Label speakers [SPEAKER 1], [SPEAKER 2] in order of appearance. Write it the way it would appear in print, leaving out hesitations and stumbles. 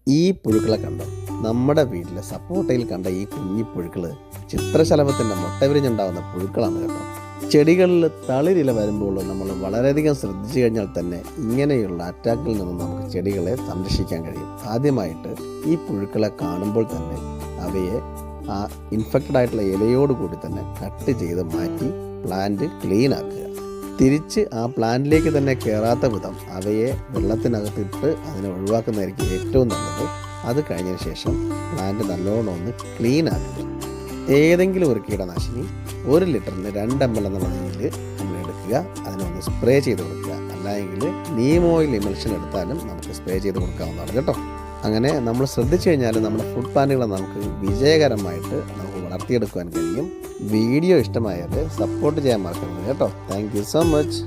[SPEAKER 1] ഈ പുഴുക്കളെ കണ്ടോ? നമ്മുടെ വീട്ടിലെ സപ്പോട്ടയിൽ കണ്ട ഈ കുഞ്ഞി പുഴുക്കൾ ചിത്രശലഭത്തിൻ്റെ മുട്ട വിരിഞ്ഞുണ്ടാകുന്ന പുഴുക്കളാണ് കേട്ടോ. ചെടികളിൽ തളിരില വരുമ്പോൾ നമ്മൾ വളരെയധികം ശ്രദ്ധിച്ചു കഴിഞ്ഞാൽ തന്നെ ഇങ്ങനെയുള്ള അറ്റാക്കിൽ നിന്നും നമുക്ക് ചെടികളെ സംരക്ഷിക്കാൻ കഴിയും. ആദ്യമായിട്ട് ഈ പുഴുക്കളെ കാണുമ്പോൾ തന്നെ അവയെ ആ ഇൻഫെക്റ്റഡ് ആയിട്ടുള്ള ഇലയോട് കൂടി തന്നെ കട്ട് ചെയ്ത് മാറ്റി പ്ലാന്റ് ക്ലീൻ ആക്കുക. തിരിച്ച് ആ പ്ലാന്റിലേക്ക് തന്നെ കയറാത്ത വിധം അവയെ വെള്ളത്തിനകത്തിട്ട് അതിനെ ഒഴിവാക്കുന്നതായിരിക്കും ഏറ്റവും നല്ലത്. അത് കഴിഞ്ഞതിന് ശേഷം പ്ലാന്റ് നല്ലോണം ഒന്ന് ക്ലീൻ ആക്കുക. ഏതെങ്കിലും ഒരു കീടനാശിനി 1 ലിറ്ററിന് 2 ml എന്ന രീതിയിൽ നമ്മൾ എടുക്കുക. അതിനൊന്ന് സ്പ്രേ ചെയ്ത് കൊടുക്കുക. അല്ലെങ്കിൽ നീം ഓയിൽ ഇമൽഷൻ എടുത്താലും നമുക്ക് സ്പ്രേ ചെയ്ത് കൊടുക്കാവുന്നതാണ് കേട്ടോ. അങ്ങനെ നമ്മൾ ശ്രദ്ധിച്ചു കഴിഞ്ഞാൽ നമ്മുടെ ഫുഡ് പ്ലാന്റുകളെ നമുക്ക് വിജയകരമായിട്ട് നമുക്ക് വളർത്തിയെടുക്കുവാൻ കഴിയും. വീഡിയോ ഇഷ്ടമായാൽ സപ്പോർട്ട് ചെയ്യാൻ മറക്കരുത് കേട്ടോ. Thank you so much.